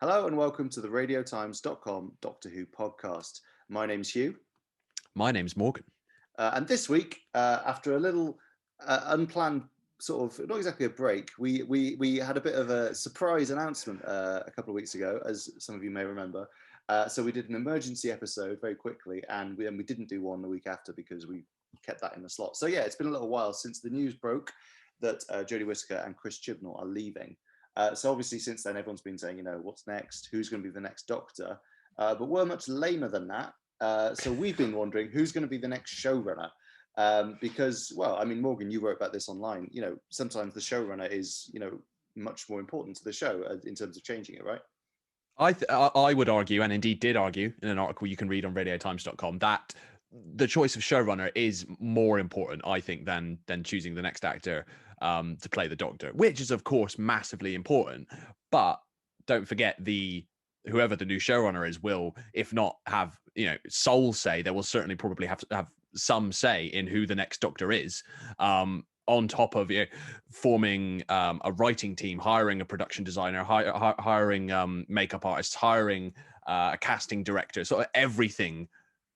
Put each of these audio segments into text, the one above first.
Hello and welcome to the radiotimes.com Doctor Who podcast. My name's Hugh. My name's Morgan. And this week, after a little unplanned sort of, not exactly a break, we had a bit of a surprise announcement a couple of weeks ago, as some of you may remember. So we did an emergency episode very quickly, and we didn't do one the week after because we kept that in the slot. So yeah, it's been a little while since the news broke that Jodie Whittaker and Chris Chibnall are leaving. So obviously since then, everyone's been saying, what's next? Who's going to be the next Doctor? But we're much lamer than that. So we've been wondering who's going to be the next showrunner. Because, well, I mean, Morgan, you wrote about this online. Sometimes the showrunner is, much more important to the show in terms of changing it, right? I would argue, and indeed did argue in an article you can read on radiotimes.com, that the choice of showrunner is more important, I think, than choosing the next actor to play the Doctor, which is, of course, massively important. But don't forget whoever the new showrunner is will, if not have sole say, they will certainly probably have to have some say in who the next Doctor is. On top of forming a writing team, hiring a production designer, hiring makeup artists, hiring a casting director, sort of everything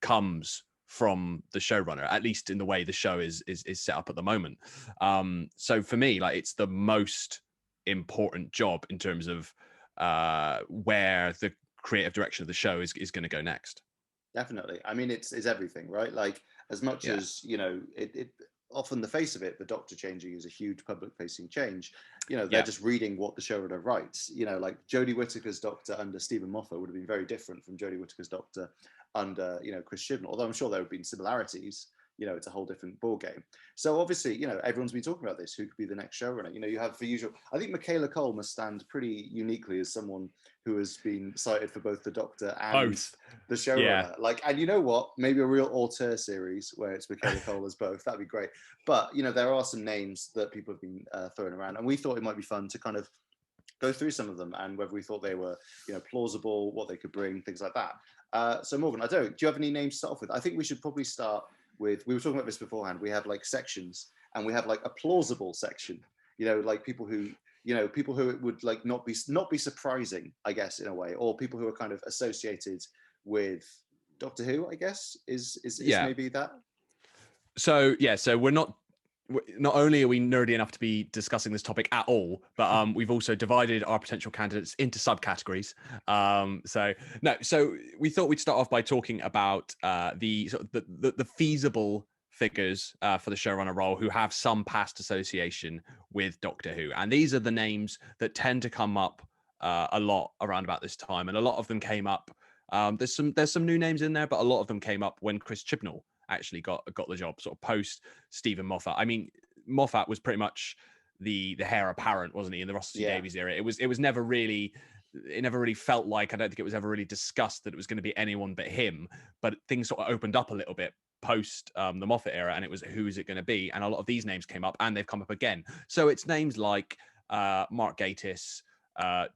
comes from the showrunner, at least in the way the show is set up at the moment. So for me, like, it's the most important job in terms of where the creative direction of the show is going to go next. Definitely. I mean, it's everything, right? Like, as much as it often the face of it, the Doctor changing is a huge public-facing change. They're just reading what the showrunner writes. Like Jodie Whittaker's Doctor under Stephen Moffat would have been very different from Jodie Whittaker's Doctor under Chris Chibnall. Although I'm sure there have been similarities. It's a whole different ball game. So obviously, everyone's been talking about this. Who could be the next showrunner? You have the usual. I think Michaela Cole must stand pretty uniquely as someone who has been cited for both the Doctor and both the showrunner. Like, and you know what? Maybe a real auteur series where it's Michaela Cole as both. That'd be great. But there are some names that people have been throwing around, and we thought it might be fun to kind of go through some of them and whether we thought they were plausible, what they could bring, things like that. So Morgan, I don't know, do you have any names to start off with? I think we should probably start with, we were talking about this beforehand, we have like sections, and we have like a plausible section, like people who it would like not be surprising, I guess, in a way, or people who are kind of associated with Doctor Who, I guess, is maybe that. So we're not only are we nerdy enough to be discussing this topic at all, but we've also divided our potential candidates into subcategories. So we thought we'd start off by talking about the feasible figures for the showrunner role who have some past association with Doctor Who, and these are the names that tend to come up a lot around about this time, and a lot of them came up. There's some new names in there, but a lot of them came up when Chris Chibnall actually got the job, sort of post Stephen Moffat. I mean, Moffat was pretty much the heir apparent, wasn't he, in the Russell T Davies era? It never really felt like, I don't think it was ever really discussed that it was going to be anyone but him. But things sort of opened up a little bit post the Moffat era, and it was, who is it going to be? And a lot of these names came up, and they've come up again. So it's names like Mark Gatiss,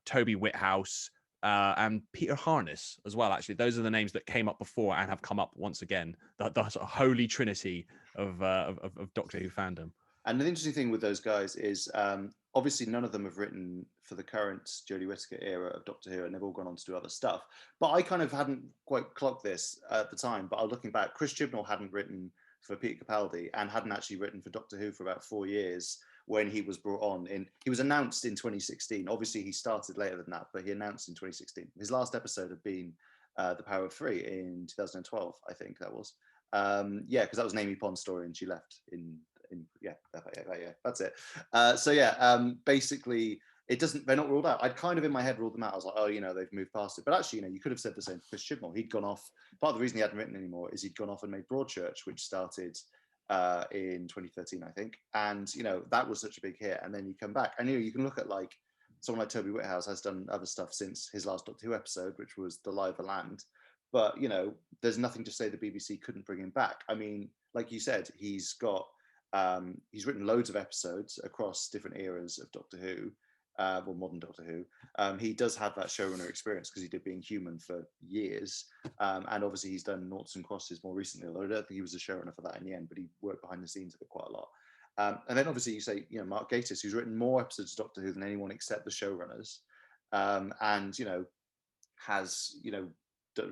Toby Whithouse, and Peter Harness as well. Actually, those are the names that came up before and have come up once again. The sort of holy trinity of Doctor Who fandom. And the interesting thing with those guys is, obviously, none of them have written for the current Jodie Whittaker era of Doctor Who, and they've all gone on to do other stuff. But I kind of hadn't quite clocked this at the time. But looking back, Chris Chibnall hadn't written for Peter Capaldi and hadn't actually written for Doctor Who for about 4 years when he was brought on. He was announced in 2016. Obviously, he started later than that, but he announced in 2016. His last episode had been The Power of Three in 2012, I think that was. Because that was an Amy Pond story, and she left in that's it. Basically, it doesn't. They're not ruled out. I'd kind of in my head ruled them out. I was like, oh, they've moved past it. But actually, you could have said the same for Chris Chibnall. He'd gone off. Part of the reason he hadn't written anymore is he'd gone off and made Broadchurch, which started in 2013, I think. And that was such a big hit. And then you come back, and you can look at like someone like Toby Whithouse has done other stuff since his last Doctor Who episode, which was The Lie of the Land. But there's nothing to say the BBC couldn't bring him back. I mean, like you said, he's written loads of episodes across different eras of Doctor Who, modern Doctor Who. He does have that showrunner experience because he did Being Human for years, and obviously he's done Noughts and Crosses more recently. Although I don't think he was a showrunner for that in the end, but he worked behind the scenes of it quite a lot. And then obviously you say, Mark Gatiss, who's written more episodes of Doctor Who than anyone except the showrunners. and has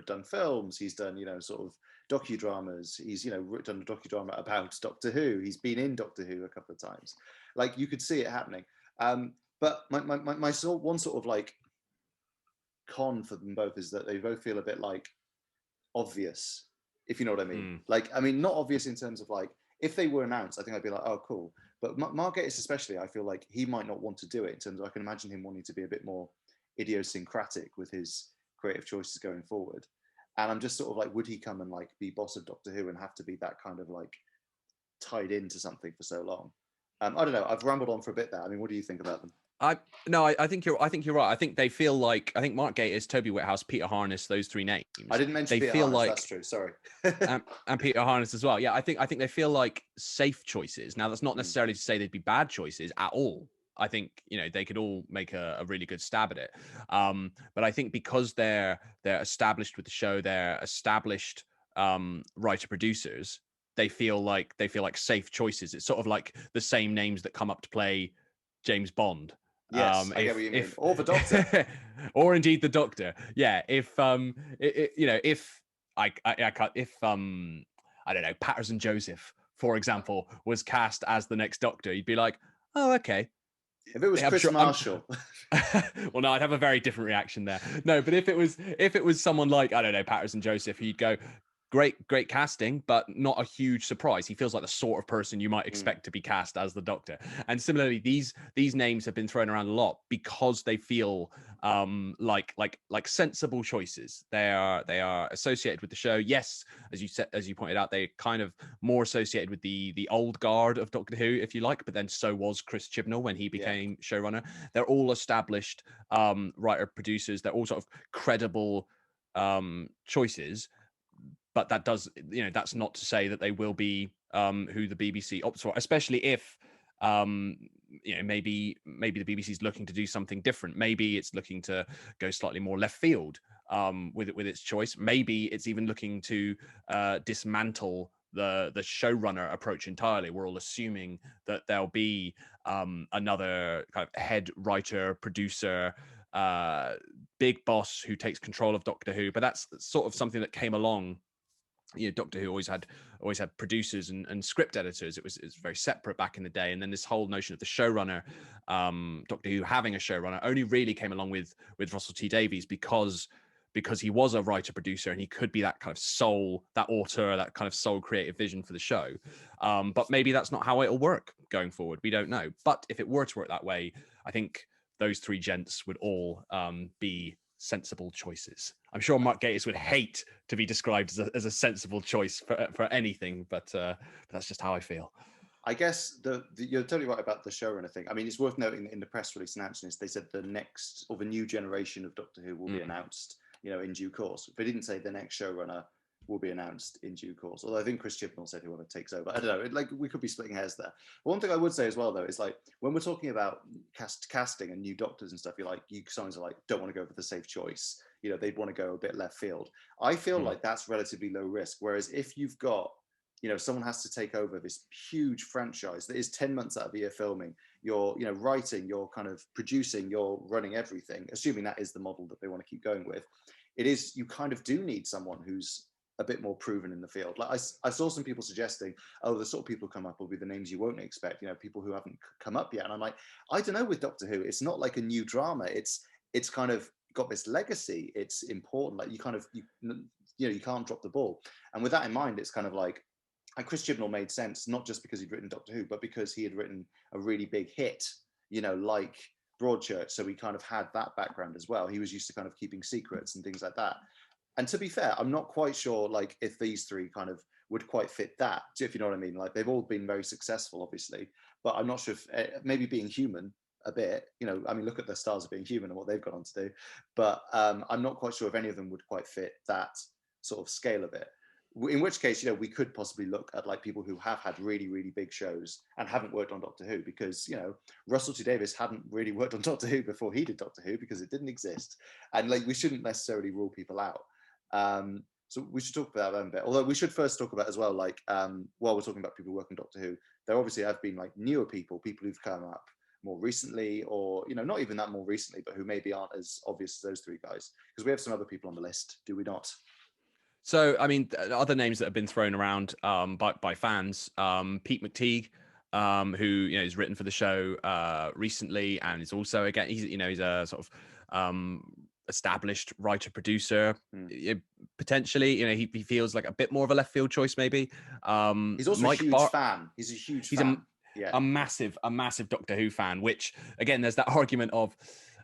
done films. He's done sort of docudramas. He's done a docudrama about Doctor Who. He's been in Doctor Who a couple of times. Like you could see it happening. But my one sort of like con for them both is that they both feel a bit like obvious, if you know what I mean. Like, I mean, not obvious in terms of like, if they were announced, I think I'd be like, oh, cool. But Mark Gatiss especially, I feel like he might not want to do it in terms of, I can imagine him wanting to be a bit more idiosyncratic with his creative choices going forward. And I'm just sort of like, would he come and like be boss of Doctor Who and have to be that kind of like tied into something for so long? I don't know. I've rambled on for a bit there. I mean, what do you think about them? I think you're right. I think they feel like, I think Mark Gatiss, Toby Whithouse, Peter Harness, those three names. I didn't mention they Peter feel Harness, like that's true. Sorry. and Peter Harness as well. Yeah, I think they feel like safe choices. Now that's not necessarily to say they'd be bad choices at all. I think they could all make a really good stab at it. But I think because they're established with the show, they're established writer producers. They feel like safe choices. It's sort of like the same names that come up to play James Bond. Yes, I get what you mean. Or the Doctor, or indeed the Doctor. Yeah, if if I don't know, Patterson Joseph, for example, was cast as the next Doctor, you'd be like, oh, okay. If it was Chris Marshall, well, no, I'd have a very different reaction there. No, but if it was someone like, I don't know, Patterson Joseph, you'd go, great casting, but not a huge surprise. He feels like the sort of person you might expect to be cast as the Doctor. And similarly, these names have been thrown around a lot because they feel like sensible choices. They are associated with the show. Yes, as you pointed out, they kind of more associated with the old guard of Doctor Who, if you like. But then so was Chris Chibnall when he became showrunner. They're all established writer producers. They're all sort of credible choices. But that does, that's not to say that they will be who the BBC opts for, especially if, maybe the BBC is looking to do something different. Maybe it's looking to go slightly more left field with its choice. Maybe it's even looking to dismantle the showrunner approach entirely. We're all assuming that there'll be another kind of head writer, producer, big boss who takes control of Doctor Who. But that's sort of something that came along. Doctor Who always had producers and script editors. It was very separate back in the day. And then this whole notion of the showrunner, Doctor Who having a showrunner, only really came along with Russell T Davies because he was a writer producer and he could be that kind of soul, that author, that kind of soul creative vision for the show. But maybe that's not how it'll work going forward. We don't know. But if it were to work that way, I think those three gents would all be sensible choices. I'm sure Mark Gatiss would hate to be described as a sensible choice for anything, but that's just how I feel. I guess you're totally right about the showrunner thing. I mean, it's worth noting that in the press release announcing this, they said the next or the new generation of Doctor Who will be announced, in due course. They didn't say the next showrunner will be announced in due course. Although I think Chris Chibnall said whoever takes over. I don't know. We could be splitting hairs there. One thing I would say as well, though, is like when we're talking about casting and new doctors and stuff, sometimes are like don't want to go for the safe choice. They'd want to go a bit left field. I feel like that's relatively low risk. Whereas if you've got someone has to take over this huge franchise that is 10 months out of the year filming, you're writing, you're kind of producing, you're running everything, assuming that is the model that they want to keep going with. It is, you kind of do need someone who's a bit more proven in the field. Like I saw some people suggesting, the sort of people who come up will be the names you won't expect, people who haven't come up yet. And I'm like, I don't know, with Doctor Who, it's not like a new drama. It's kind of got this legacy. It's important. Like you can't drop the ball. And with that in mind, it's kind of like, and Chris Chibnall made sense, not just because he'd written Doctor Who, but because he had written a really big hit, like Broadchurch. So he kind of had that background as well. He was used to kind of keeping secrets and things like that. And to be fair, I'm not quite sure, like, if these three kind of would quite fit that, if you know what I mean. Like, they've all been very successful, obviously, but I'm not sure if maybe Being Human a bit, look at the stars of Being Human and what they've gone on to do. But I'm not quite sure if any of them would quite fit that sort of scale of it. In which case, we could possibly look at like people who have had really, really big shows and haven't worked on Doctor Who, because, Russell T Davies hadn't really worked on Doctor Who before he did Doctor Who because it didn't exist. And like, we shouldn't necessarily rule people out. So we should talk about that a bit. Although we should first talk about as well, like, while we're talking about people working Doctor Who, there obviously have been like newer people who've come up more recently, or not even that more recently, but who maybe aren't as obvious as those three guys? Because we have some other people on the list, do we not? So, I mean, other names that have been thrown around by fans, Pete McTeague, who has written for the show recently, and is also again he's a sort of established writer producer. Potentially, he feels like a bit more of a left field choice maybe. He's also a huge fan. He's a huge fan. A massive Doctor Who fan. Which again, there's that argument of,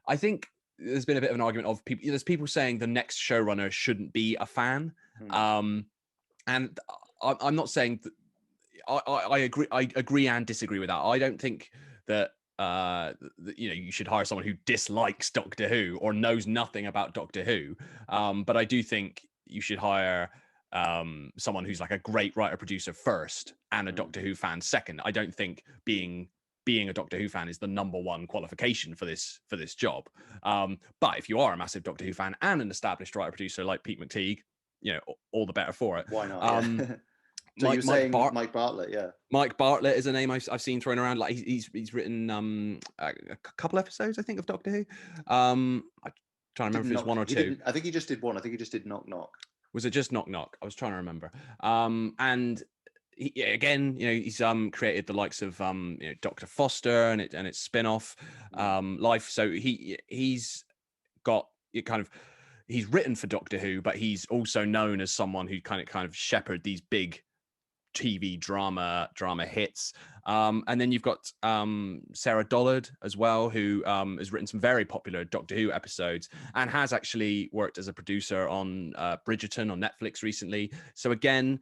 I think there's been a bit of an argument of people. There's people saying the next showrunner shouldn't be a fan. And I'm not saying that I agree. I agree and disagree with that. I don't think that you should hire someone who dislikes Doctor Who or knows nothing about Doctor Who. But I do think you should hire someone who's like a great writer producer first and a Doctor Who fan second. I don't think being a Doctor Who fan is the number one qualification for this job. But if you are a massive Doctor Who fan and an established writer producer like Pete McTeague, all the better for it. Why not? So you're saying Mike Bartlett, yeah. Mike Bartlett is a name I've seen thrown around. Like he's written a couple episodes, I think, of Doctor Who. I'm trying to remember if it was one or two. I think he just did one. I think he just did Knock Knock. Was it just Knock Knock? I was trying to remember. And again, he's created the likes of Dr. Foster and its spin-off Life. So he's got it kind of. He's written for Doctor Who, but he's also known as someone who kind of shepherded these big TV drama hits. And then you've got Sarah Dollard as well, who has written some very popular Doctor Who episodes and has actually worked as a producer on Bridgerton on Netflix recently. So again,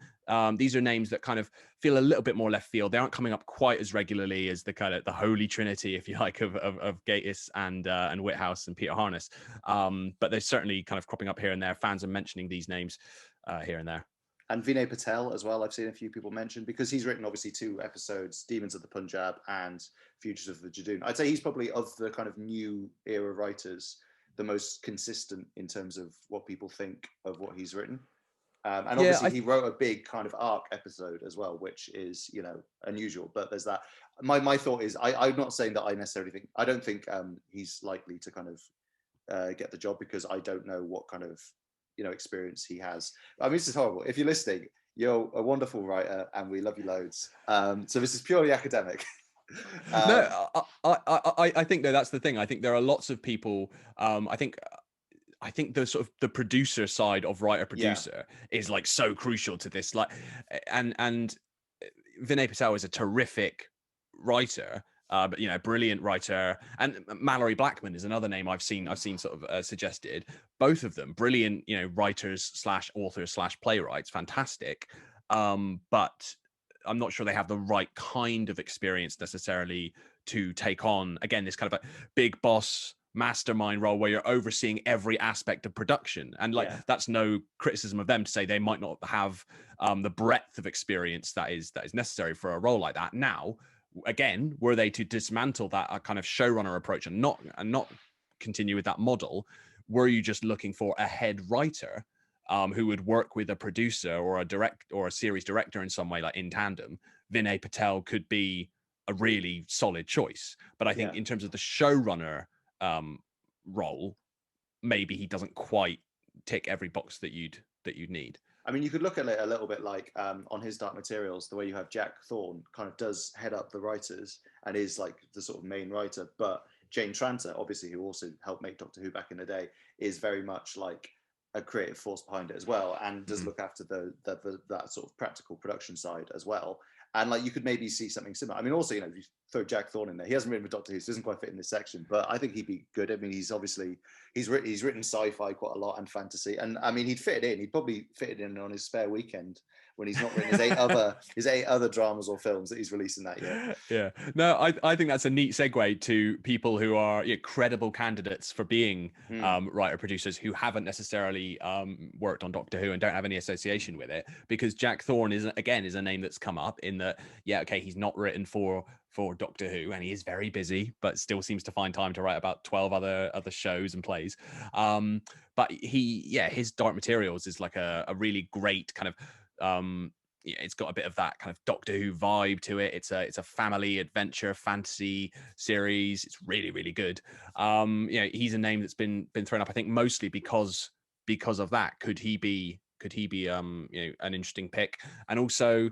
these are names that kind of feel a little bit more left field. They aren't coming up quite as regularly as the kind of the holy trinity, if you like, of Gatiss and Whithouse and Peter Harness. But they're certainly kind of cropping up here and there. Fans are mentioning these names here and there. And Vinay Patel as well, I've seen a few people mention, because he's written obviously 2 episodes, Demons of the Punjab and Futures of the Jadoon. I'd say he's probably, of the kind of new era writers, the most consistent in terms of what people think of what he's written. And obviously he wrote a big kind of arc episode as well, which is, unusual. But there's that. My thought is, I'm not saying that I don't think he's likely to kind of get the job, because I don't know what kind of experience he has. I mean, this is horrible. If you're listening, you're a wonderful writer and we love you loads. So this is purely academic. No, I think that's the thing. I think there are lots of people. I think the sort of the producer side of writer producer is like so crucial to this. Like, and Vinay Patel is a terrific writer. But brilliant writer, and Mallory Blackman is another name I've seen sort of suggested. Both of them brilliant, writers / authors / playwrights, fantastic. But I'm not sure they have the right kind of experience necessarily to take on again this kind of a big boss mastermind role where you're overseeing every aspect of production. And that's no criticism of them to say they might not have the breadth of experience that is necessary for a role like that. Now, again, were they to dismantle that kind of showrunner approach and not continue with that model, were you just looking for a head writer who would work with a producer or a series director in some way, like in tandem? Vinay Patel could be a really solid choice. But I think in terms of the showrunner role, maybe he doesn't quite tick every box that you'd need. I mean, you could look at it a little bit like on his Dark Materials, the way you have Jack Thorne kind of does head up the writers and is like the sort of main writer. But Jane Tranter, obviously, who also helped make Doctor Who back in the day, is very much like a creative force behind it as well, and does look after that sort of practical production side as well. And like you could maybe see something similar. I mean, also, if you throw Jack Thorne in there, he hasn't written for Doctor Who, so doesn't quite fit in this section, but I think he'd be good. I mean, he's written sci-fi quite a lot and fantasy, and I mean, he'd fit it in. He'd probably fit it in on his spare weekend when he's not written his eight other dramas or films that he's releasing that year. Yeah, no, I think that's a neat segue to people who are credible candidates for being writer producers who haven't necessarily worked on Doctor Who and don't have any association with it, because Jack Thorne is a name that's come up in that he's not written for Doctor Who, and he is very busy, but still seems to find time to write about 12 other shows and plays. But his Dark Materials is like a really great kind of it's got a bit of that kind of Doctor Who vibe to it. It's a family adventure fantasy series. It's really, really good. He's a name that's been thrown up, I think, mostly because of that. Could he be an interesting pick? And also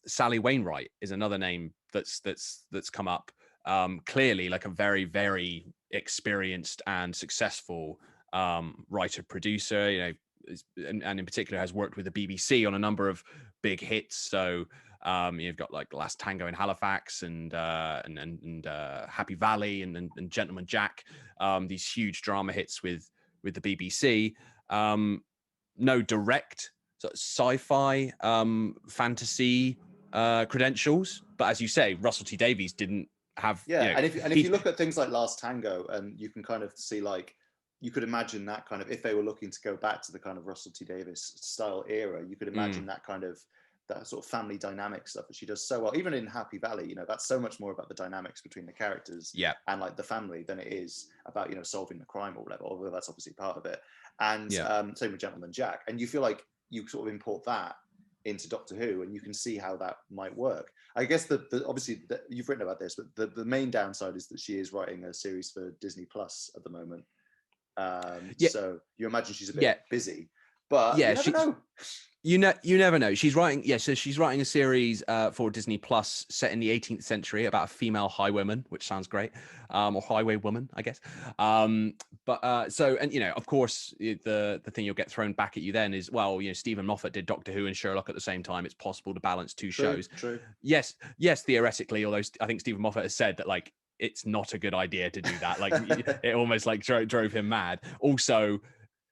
Sally Wainwright is another name that's come up. Clearly like a very, very experienced and successful writer producer, and in particular has worked with the BBC on a number of big hits. So you've got like Last Tango in Halifax and Happy Valley and Gentleman Jack, these huge drama hits with the BBC. No direct sort of sci-fi fantasy credentials, but as you say, Russell T Davies didn't have. And if you look at things like Last Tango, and you can kind of see, like, you could imagine that kind of, if they were looking to go back to the kind of Russell T Davies style era, you could imagine that kind of, that sort of family dynamic stuff that she does so well. Even in Happy Valley, that's so much more about the dynamics between the characters and like the family than it is about, solving the crime or whatever, although that's obviously part of it. And same with Gentleman Jack. And you feel like you sort of import that into Doctor Who, and you can see how that might work. I guess obviously you've written about this, but the main downside is that she is writing a series for Disney Plus at the moment. So you imagine she's a bit busy, but you never know. You never know. She's writing, so she's writing a series for Disney Plus set in the 18th century about a female highwayman, which sounds great, or highwaywoman, I guess. Of course, the thing you'll get thrown back at you then is, well, Stephen Moffat did Doctor Who and Sherlock at the same time. It's possible to balance two shows. True. Yes, theoretically, although I think Stephen Moffat has said that like it's not a good idea to do that. Like it almost like drove him mad. Also,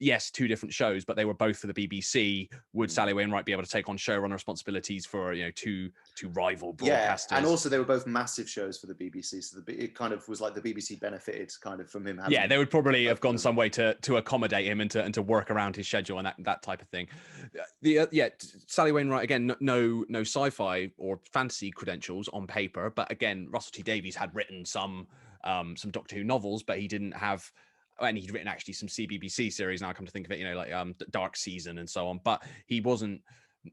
yes, two different shows, but they were both for the BBC. Would Sally Wainwright be able to take on showrunner responsibilities for two rival broadcasters? Yeah, and also they were both massive shows for the BBC, so it kind of was like the BBC benefited kind of from him having. Yeah, they would probably have gone some way to accommodate him and to work around his schedule and that type of thing. Sally Wainwright, again, no sci-fi or fantasy credentials on paper, but again, Russell T Davies had written some Doctor Who novels, but he didn't have. And he'd written actually some CBBC series. Now I come to think of it, like Dark Season and so on. But he wasn't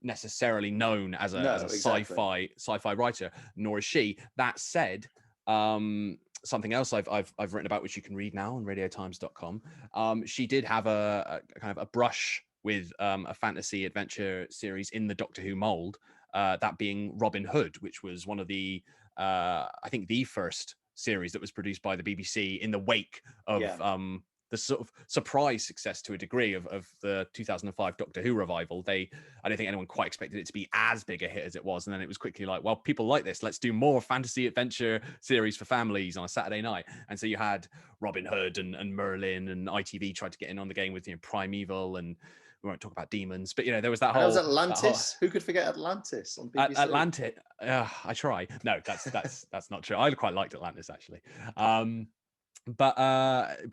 necessarily known as a sci-fi writer, nor is she. That said, something else I've written about, which you can read now on radiotimes.com. She did have a kind of a brush with a fantasy adventure series in the Doctor Who mold. That being Robin Hood, which was one of the I think the first series that was produced by the BBC in the wake of the sort of surprise success to a degree of the 2005 Doctor Who revival. I don't think anyone quite expected it to be as big a hit as it was. And then it was quickly like, well, people like this. Let's do more fantasy adventure series for families on a Saturday night. And so you had Robin Hood and Merlin, and ITV tried to get in on the game with Primeval, and we won't talk about demons, but there was that whole. That was Atlantis. Who could forget Atlantis on BBC? Atlantis. I try. No, that's not true. I quite liked Atlantis actually. But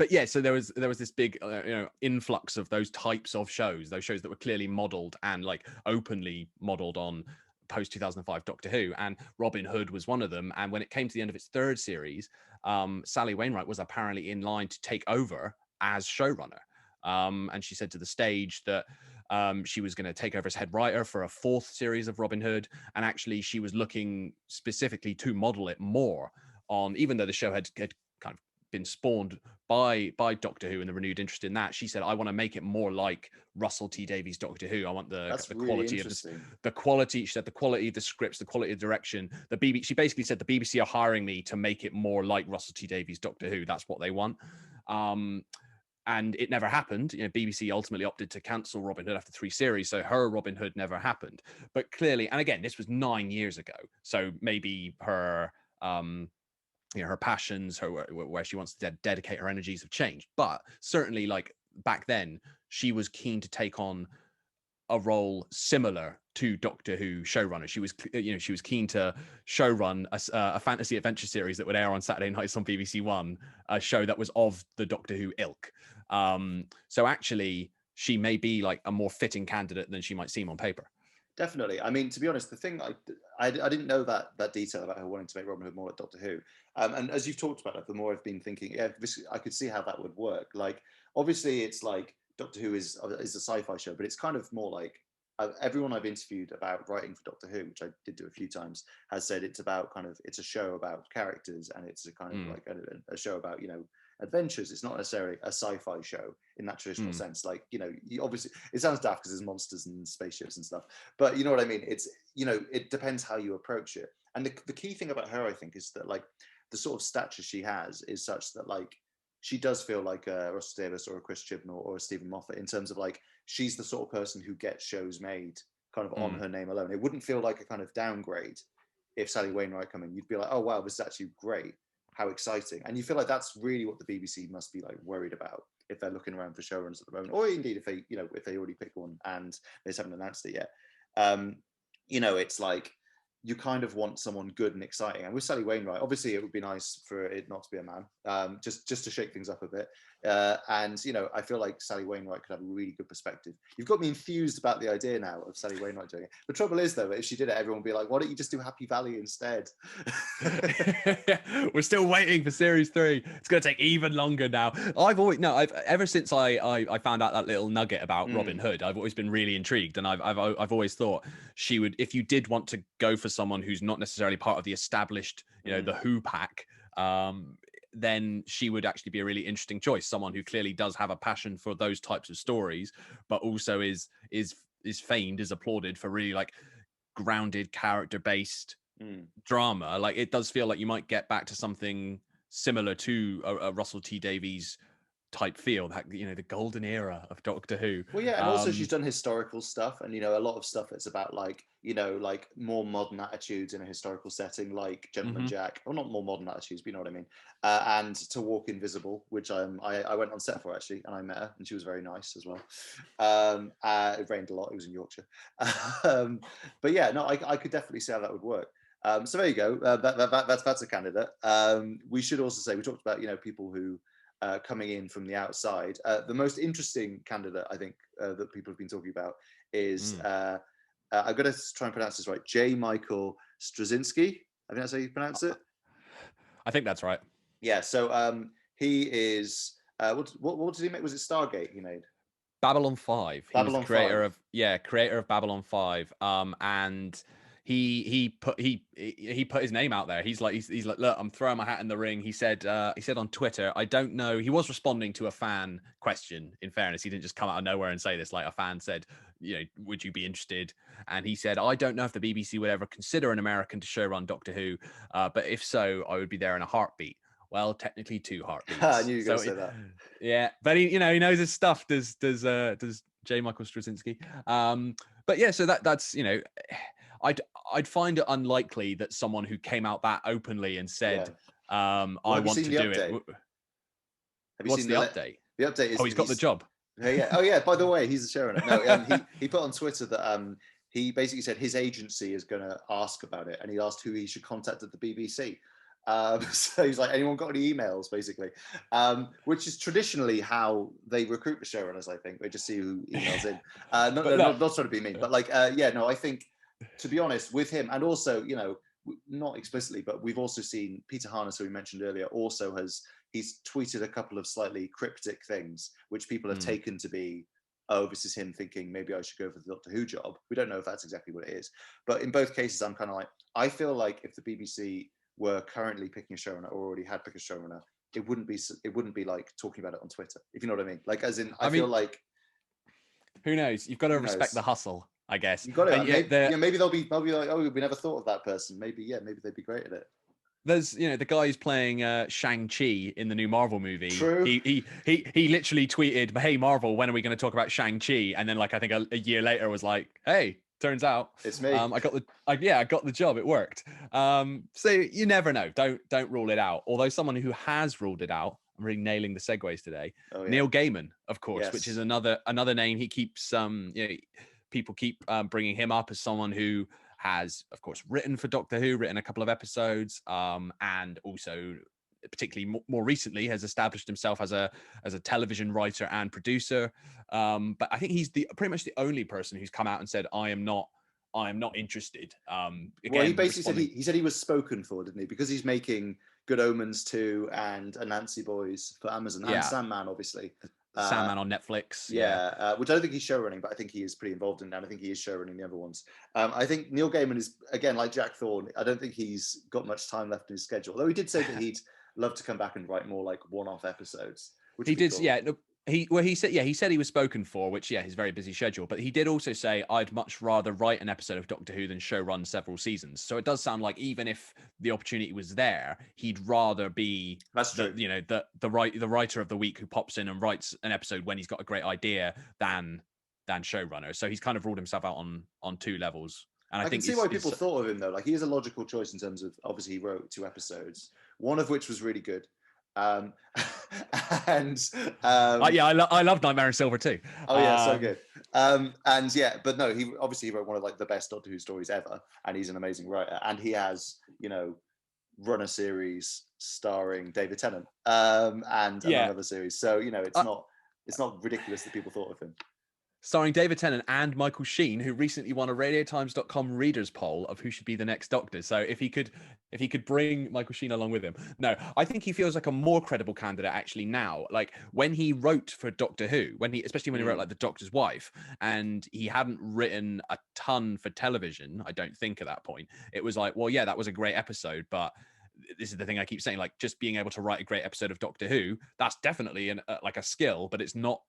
yeah. So there was this big influx of those types of shows, those shows that were clearly modelled and like openly modelled on post 2005 Doctor Who, and Robin Hood was one of them. And when it came to the end of its third series, Sally Wainwright was apparently in line to take over as showrunner. And she said to the stage that she was going to take over as head writer for a fourth series of Robin Hood. And actually, she was looking specifically to model it more on, even though the show had kind of been spawned by Doctor Who and the renewed interest in that, she said, I want to make it more like Russell T Davies' Doctor Who. I want the quality of the quality. She said the quality of the scripts, the quality of direction. She basically said the BBC are hiring me to make it more like Russell T Davies' Doctor Who. That's what they want. And it never happened. BBC ultimately opted to cancel Robin Hood after 3 series, so her Robin Hood never happened. But clearly, and again, this was 9 years ago, so maybe her, her passions, where she wants to dedicate her energies have changed. But certainly, like back then, she was keen to take on a role similar to Doctor Who showrunner. She was keen to showrun a fantasy adventure series that would air on Saturday nights on BBC One, a show that was of the Doctor Who ilk. So actually, she may be like a more fitting candidate than she might seem on paper. Definitely. I mean, to be honest, the thing I didn't know that detail about her wanting to make Robin Hood more like Doctor Who. And as you've talked about it, the more I've been thinking, I could see how that would work. Like, obviously, it's like Doctor Who is a sci-fi show, but it's kind of more like everyone I've interviewed about writing for Doctor Who, which I did do a few times, has said it's about it's a show about characters, and it's a kind of like a show about, adventures. It's not necessarily a sci-fi show in that traditional sense. Like, you obviously, it sounds daft because there's monsters and spaceships and stuff, but you know what I mean? It's, it depends how you approach it. And the key thing about her, I think, is that like the sort of stature she has is such that like she does feel like a Russell Davies or a Chris Chibnall or a Stephen Moffat, in terms of like, she's the sort of person who gets shows made kind of on her name alone. It wouldn't feel like a kind of downgrade if Sally Wainwright come in. You'd be like, oh wow, this is actually great. How exciting. And you feel like that's really what the BBC must be like worried about if they're looking around for showrunners at the moment, or indeed if they, if they already picked one and they just haven't announced it yet. It's like, you kind of want someone good and exciting. And with Sally Wainwright, obviously it would be nice for it not to be a man, just to shake things up a bit. And I feel like Sally Wainwright could have a really good perspective. You've got me enthused about the idea now of Sally Wainwright doing it. The trouble is, though, if she did it, everyone would be like, why don't you just do Happy Valley instead? We're still waiting for series 3. It's going to take even longer now. I've ever since I found out that little nugget about Robin Hood, I've always been really intrigued, and I've always thought she would, if you did want to go for someone who's not necessarily part of the established, the Who pack, then she would actually be a really interesting choice. Someone who clearly does have a passion for those types of stories, but also is famed, is applauded for really like grounded, character-based drama. Like, it does feel like you might get back to something similar to a Russell T Davies type feel, that the golden era of Doctor Who. Well, yeah, and also she's done historical stuff, and a lot of stuff that's about like like more modern attitudes in a historical setting, like Gentleman Jack, or not more modern attitudes, but you know what I mean. And To Walk Invisible, which I went on set for actually, and I met her, and she was very nice as well. It rained a lot. It was in Yorkshire, but yeah, no, I could definitely see how that would work. So there you go. That's a candidate. We should also say, we talked about people who coming in from the outside. The most interesting candidate, I think, that people have been talking about is, I've got to try and pronounce this right, J. Michael Straczynski. I think that's how you pronounce it. I think that's right. Yeah, so he is, what did he make? Was it Stargate he made? Babylon 5. He Babylon was the creator 5. creator of Babylon 5. And he put his name out there. He's like, look, I'm throwing my hat in the ring. He said on Twitter, I don't know. He was responding to a fan question. In fairness, he didn't just come out of nowhere and say this. Like, a fan said, would you be interested? And he said, I don't know if the BBC would ever consider an American to showrun Doctor Who, but if so, I would be there in a heartbeat. Well, technically 2 heartbeats. I knew you were going to say that. Yeah, but he knows his stuff. Does J. Michael Straczynski? But yeah, so that's I'd find it unlikely that someone who came out that openly and said, I want to do it. Have you What's seen the update? The update is, he's got the job. Yeah. Oh yeah. By the way, he's a showrunner. No, he put on Twitter that he basically said his agency is going to ask about it, and he asked who he should contact at the BBC. So he's like, anyone got any emails, basically, which is traditionally how they recruit the showrunners. I think they just see who emails in. Not trying to be mean, but like, I think, to be honest, with him, and also, not explicitly, but we've also seen Peter Harness, who we mentioned earlier, also he's tweeted a couple of slightly cryptic things, which people have taken to be, oh, this is him thinking maybe I should go for the Doctor Who job. We don't know if that's exactly what it is, but in both cases, I'm kind of like, I feel like if the BBC were currently picking a showrunner or already had picked a showrunner, it wouldn't be like talking about it on Twitter, if you know what I mean. Like, as in, I feel like, who knows? You've got to respect the hustle, I guess. You got it. Maybe they'll be like, oh, we never thought of that person. Maybe they'd be great at it. There's, the guy who's playing Shang-Chi in the new Marvel movie. True. He literally tweeted, "Hey Marvel, when are we going to talk about Shang-Chi?" And then, like, I think a year later was like, "Hey, turns out it's me. I got the job. It worked." So you never know. Don't rule it out. Although someone who has ruled it out, I'm really nailing the segues today. Oh, yeah. Neil Gaiman, of course, yes. Which is another name. He keeps people keep bringing him up as someone who has, of course, written for Doctor Who, written a couple of episodes, and also, particularly more recently, has established himself as a television writer and producer. But I think he's pretty much the only person who's come out and said, I am not interested. Again, well, he basically said he was spoken for, didn't he? Because he's making Good Omens 2 and Anansi Boys for Amazon, and Sandman, obviously. Sandman on Netflix. Which I don't think he's showrunning, but I think he is pretty involved in that. I think he is showrunning the other ones. I think Neil Gaiman is, again, like Jack Thorne, I don't think he's got much time left in his schedule. Although he did say that he'd love to come back and write more like one-off episodes. Which he did, cool. yeah. He said he was spoken for, which his very busy schedule. But he did also say, I'd much rather write an episode of Doctor Who than show run several seasons. So it does sound like even if the opportunity was there, he'd rather be the writer of the week who pops in and writes an episode when he's got a great idea than showrunner. So he's kind of ruled himself out on two levels. And I think can see why people thought of him though. Like he is a logical choice in terms of obviously he wrote 2 episodes, one of which was really good. I love Nightmare in Silver too. Oh yeah, so good. But no, he wrote one of like the best Doctor Who stories ever, and he's an amazing writer. And he has, run a series starring David Tennant, and among other series. So it's not ridiculous that people thought of him. Starring David Tennant and Michael Sheen, who recently won a RadioTimes.com readers poll of who should be the next Doctor. So if he could bring Michael Sheen along with him, no, I think he feels like a more credible candidate actually now. Like when he wrote for Doctor Who, especially when he wrote like The Doctor's Wife, and he hadn't written a ton for television, I don't think at that point. It was like, well, yeah, that was a great episode, but this is the thing I keep saying, like just being able to write a great episode of Doctor Who, that's definitely like a skill, but it's not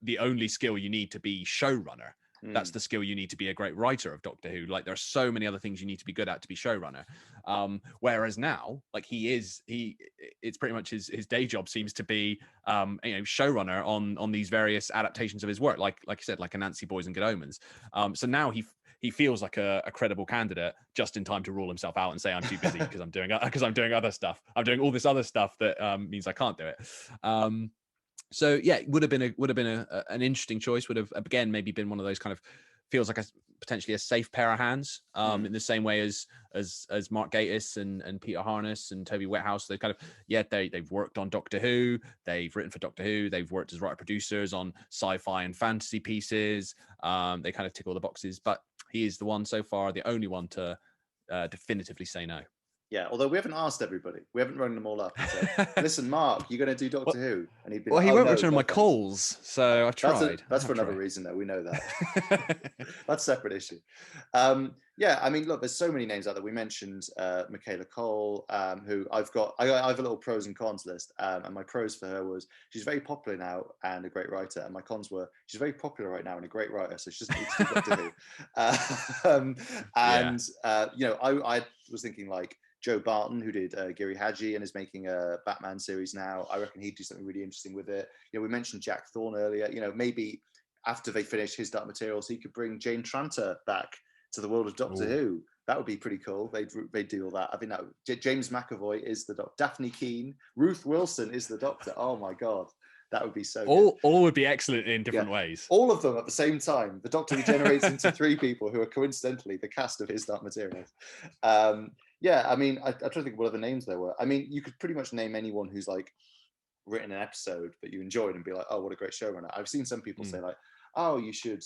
the only skill you need to be showrunner. That's the skill you need to be a great writer of Doctor Who. Like there are so many other things you need to be good at to be showrunner. Whereas now, like it's pretty much his day job seems to be showrunner on these various adaptations of his work, like I said, like Anansi Boys and Good Omens. So now he feels like a credible candidate just in time to rule himself out and say I'm too busy because I'm doing other stuff. I'm doing all this other stuff that means I can't do it. So yeah, it would have been an interesting choice. Would have again maybe been one of those kind of feels like potentially a safe pair of hands, in the same way as Mark Gatiss and Peter Harness and Toby Whithouse. They kind of they've worked on Doctor Who, they've written for Doctor Who, they've worked as writer producers on sci-fi and fantasy pieces. They kind of tick all the boxes, but he is the one so far, the only one to definitively say no. Yeah, although we haven't asked everybody. We haven't rung them all up and said, listen, Mark, you're going to do Doctor Who? And he'd be he won't return my calls, so I've tried. That's for another reason, though. We know that. That's a separate issue. I mean, look, there's so many names out there. We mentioned Michaela Cole, who I have a little pros and cons list. And my pros for her was she's very popular now and a great writer. And my cons were she's very popular right now and a great writer, so she doesn't need to do Doctor Who. I was thinking like, Joe Barton, who did Giri Haji and is making a Batman series now. I reckon he'd do something really interesting with it. We mentioned Jack Thorne earlier. Maybe after they finish his Dark Materials, he could bring Jane Tranter back to the world of Doctor Who. That would be pretty cool. They'd do all that. I think James McAvoy is the Doctor. Daphne Keane, Ruth Wilson is the Doctor. Oh my God. That would be so good. All would be excellent in different ways. All of them at the same time. The Doctor regenerates into 3 people who are coincidentally the cast of his Dark Materials. I mean, I try to think of what other names there were. I mean, you could pretty much name anyone who's like written an episode that you enjoyed and be like, oh, what a great showrunner. I've seen some people say like, oh, you should,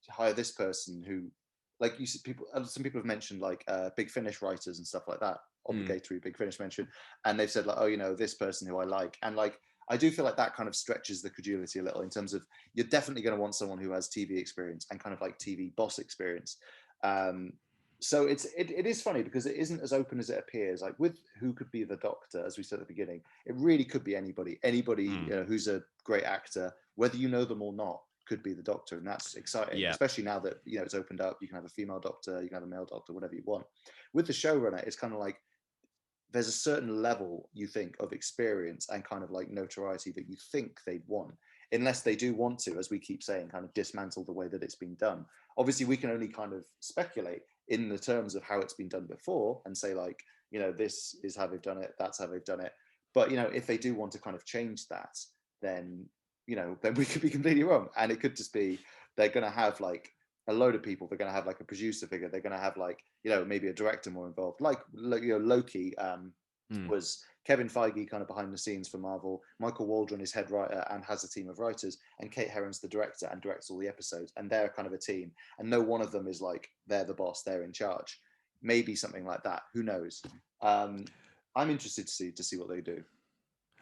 hire this person who, like you see some people have mentioned like Big Finish writers and stuff like that, obligatory Big Finish mention. And they've said like, oh, this person who I like. And like, I do feel like that kind of stretches the credulity a little in terms of you're definitely going to want someone who has TV experience and kind of like TV boss experience. So it is funny because it isn't as open as it appears. Like with who could be the Doctor, as we said at the beginning, it really could be anybody who's a great actor, whether you know them or not, could be the Doctor, and that's exciting. Especially now that it's opened up. You can have a female Doctor, you can have a male Doctor, whatever you want. With the showrunner, it's kind of like there's a certain level you think of experience and kind of like notoriety that you think they'd want, unless they do want to, as we keep saying, kind of dismantle the way that it's been done. Obviously, we can only kind of speculate in the terms of how it's been done before and say like, this is how they've done it, that's how they've done it. But, if they do want to kind of change that, then, then we could be completely wrong. And it could just be, they're going to have like a load of people. They're going to have like a producer figure. They're going to have like, maybe a director more involved. Like, Loki was Kevin Feige kind of behind the scenes for Marvel. Michael Waldron is head writer and has a team of writers, and Kate Herron's the director and directs all the episodes. And they're kind of a team, and no one of them is like they're the boss, they're in charge. Maybe something like that. Who knows? I'm interested to see what they do.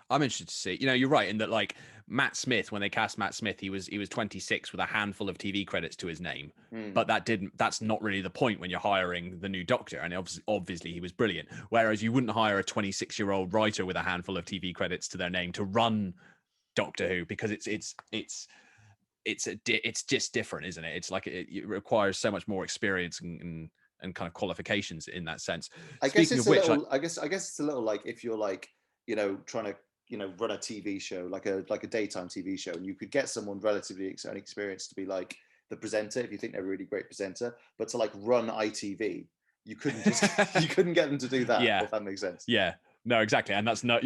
I'm interested to see. You're right in that, like, Matt Smith, when they cast Matt Smith, he was 26 with a handful of TV credits to his name. Mm. But that's not really the point when you're hiring the new Doctor. And obviously he was brilliant. Whereas you wouldn't hire a 26-year-old writer with a handful of TV credits to their name to run Doctor Who, because it's just different, isn't it? It's like it requires so much more experience and kind of qualifications in that sense. I guess it's a little like if you're like, trying to, run a TV show, like a daytime TV show, and you could get someone relatively experienced to be like the presenter if you think they're a really great presenter, but to like run ITV, you couldn't get them to do that. Yeah. If that makes sense. Yeah. No, exactly, and that's no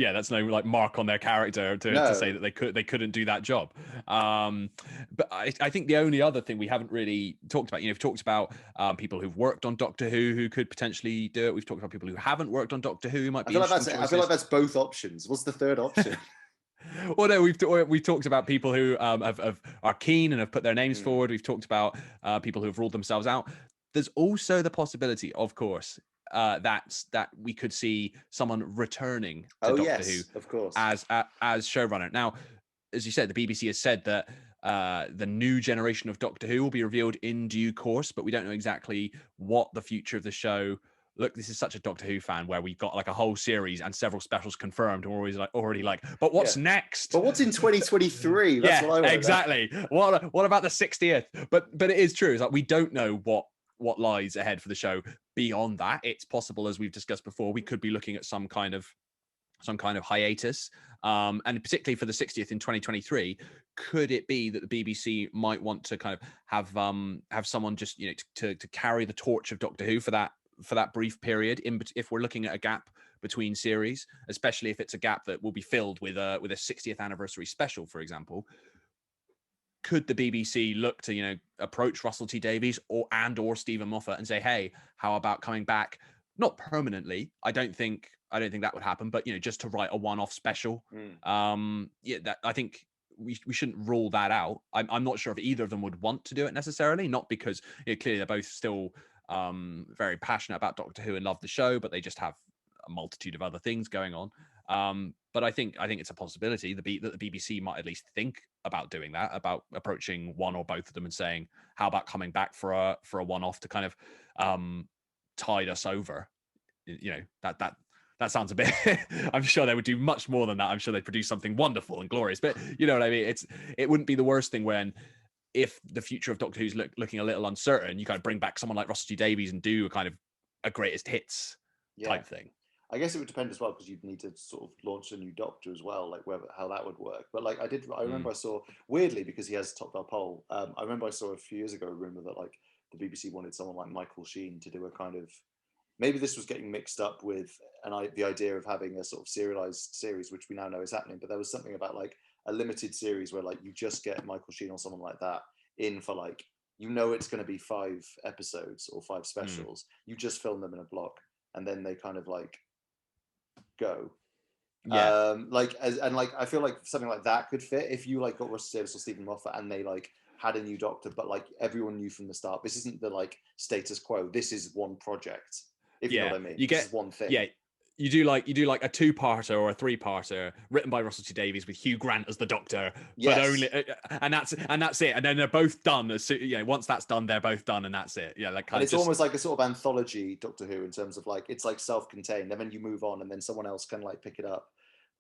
like mark on their character to say that they couldn't do that job. But I think the only other thing we haven't really talked about, we've talked about people who've worked on Doctor Who could potentially do it. We've talked about people who haven't worked on Doctor Who might be. I feel like that's both options. What's the third option? Well, no, we've talked about people who are keen and have put their names forward. We've talked about people who have ruled themselves out. There's also the possibility, of course, that we could see someone returning to Doctor Who, of course, as showrunner. Now, as you said, the BBC has said that the new generation of Doctor Who will be revealed in due course, but we don't know exactly what the future of the show. Look, this is such a Doctor Who fan where we've got like a whole series and several specials confirmed. We're always already like, but what's next? But what's in 2023? That's what I want. Exactly. What about the 60th? But it is true. It's like we don't know what lies ahead for the show beyond that. It's possible, as we've discussed before, we could be looking at some kind of hiatus, and particularly for the 60th in 2023, could it be that the BBC might want to kind of have someone just to carry the torch of Doctor Who for that brief period, if we're looking at a gap between series, especially if it's a gap that will be filled with a 60th anniversary special, for example. Could the BBC look to approach Russell T Davies or Stephen Moffat and say, hey, how about coming back, not permanently? I don't think that would happen, but just to write a one-off special. That I think we shouldn't rule that out. I'm not sure if either of them would want to do it necessarily, not because clearly they're both still very passionate about Doctor Who and love the show, but they just have a multitude of other things going on. But I think it's a possibility that the BBC might at least think about doing that, about approaching one or both of them and saying, how about coming back for a one-off to kind of tide us over. That sounds a bit I'm sure they would do much more than that. I'm sure they'd produce something wonderful and glorious, but you know what I mean? It wouldn't be the worst thing when, if the future of Doctor Who's looking a little uncertain, you kind of bring back someone like Russell T Davies and do a kind of a greatest hits type thing. I guess it would depend as well, because you'd need to sort of launch a new Doctor as well, like how that would work. But like I remember I saw, weirdly, because he has Top Bell Pole, I remember I saw a few years ago a rumor that like the BBC wanted someone like Michael Sheen to do a kind of, maybe this was getting mixed up with the idea of having a sort of serialized series, which we now know is happening. But there was something about like a limited series where like you just get Michael Sheen or someone like that in for like, it's going to be 5 episodes or 5 specials. You just film them in a block, and then they kind of like go. I feel like something like that could fit if you like got Russell Davies or Stephen Moffat and they like had a new Doctor, but like everyone knew from the start, this isn't the like status quo. This is one project. If you know what I mean. This is one thing. Yeah. You do like a 2-parter or a 3-parter written by Russell T Davies with Hugh Grant as the Doctor, but only and that's it. And then they're both done. Once that's done, they're both done, and that's it. Yeah, like kind and of. It's almost like a sort of anthology Doctor Who in terms of like it's like self-contained, and then you move on, and then someone else can like pick it up.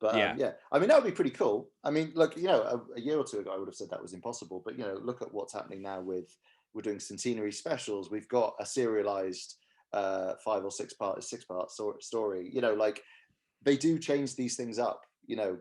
But I mean that would be pretty cool. I mean, look, a year or two ago I would have said that was impossible, but look at what's happening now with we're doing centenary specials. We've got a serialized 5 or 6-part story. Like they do change these things up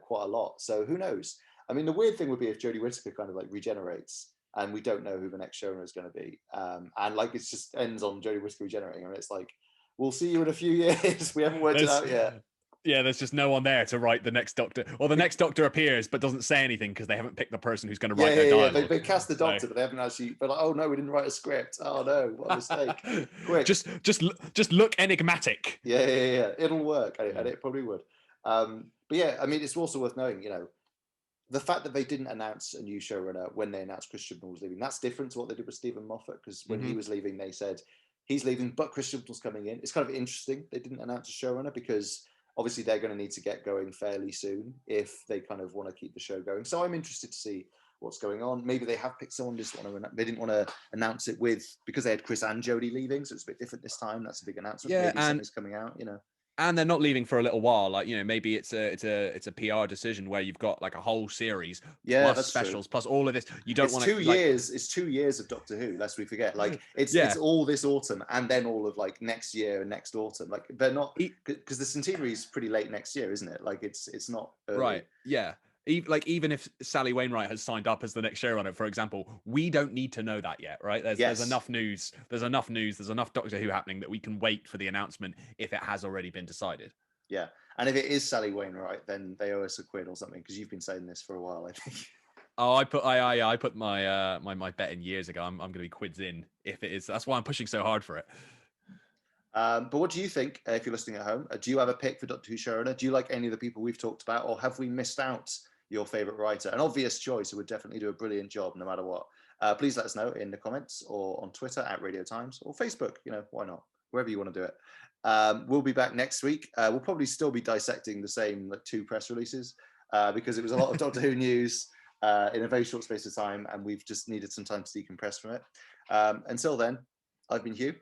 quite a lot, so who knows. I mean, the weird thing would be if Jodie Whittaker kind of like regenerates and we don't know who the next showrunner is going to be, and like it just ends on Jodie Whittaker regenerating, and it's like, we'll see you in a few years. We haven't worked it out yet. Yeah, there's just no one there to write the next Doctor. Or the next Doctor appears but doesn't say anything because they haven't picked the person who's going to write their dialogue. Yeah. They cast the Doctor, but they haven't actually. But like, oh no, we didn't write a script. Oh no, what a mistake! Quick, just look enigmatic. Yeah. It'll work, and it probably would. But yeah, I mean, it's also worth knowing, the fact that they didn't announce a new showrunner when they announced Chris Chibnall was leaving. That's different to what they did with Stephen Moffat, because when he was leaving, they said he's leaving, but Chris Chibnall's coming in. It's kind of interesting they didn't announce a showrunner, because obviously they're going to need to get going fairly soon if they kind of want to keep the show going. So I'm interested to see what's going on. Maybe they have picked someone, they didn't want to announce it because they had Chris and Jodie leaving, so it's a bit different this time. That's a big announcement. Yeah, Maybe something's coming out, you know. And they're not leaving for a little while. Like, you know, maybe it's a PR decision where you've got like a whole series plus specials plus all of this. You don't want to. It's 2 years of Doctor Who. Lest we forget, like it's all this autumn and then all of like next year and next autumn. Like they're not, because the centenary is pretty late next year, isn't it? Like it's not early. Right. Yeah. Even if Sally Wainwright has signed up as the next showrunner, for example, we don't need to know that yet, right? There's enough news. There's enough Doctor Who happening that we can wait for the announcement if it has already been decided. Yeah, and if it is Sally Wainwright, then they owe us a quid or something, because you've been saying this for a while, I think. Oh, I put my my bet in years ago. I'm going to be quids in if it is. That's why I'm pushing so hard for it. But what do you think, if you're listening at home? Do you have a pick for Doctor Who showrunner? Do you like any of the people we've talked about, or have we missed out your favorite writer? An obvious choice who would definitely do a brilliant job no matter what. Please let us know in the comments or on Twitter at Radio Times or Facebook. You know, why not? Wherever you want to do it. We'll be back next week. We'll probably still be dissecting the same like 2 press releases because it was a lot of Doctor Who news in a very short space of time, and we've just needed some time to decompress from it. Until then, I've been Hugh.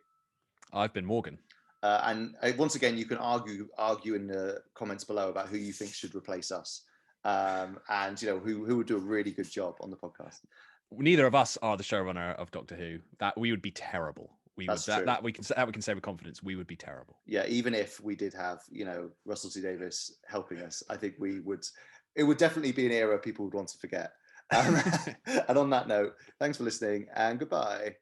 I've been Morgan. And once again, you can argue in the comments below about who you think should replace us, and you know who would do a really good job on the podcast. Neither of us are the showrunner of Doctor Who. That we would be terrible. We can say with confidence. We would be terrible. Yeah, even if we did have Russell T Davies helping us, I think we would. It would definitely be an era people would want to forget. And on that note, thanks for listening and goodbye.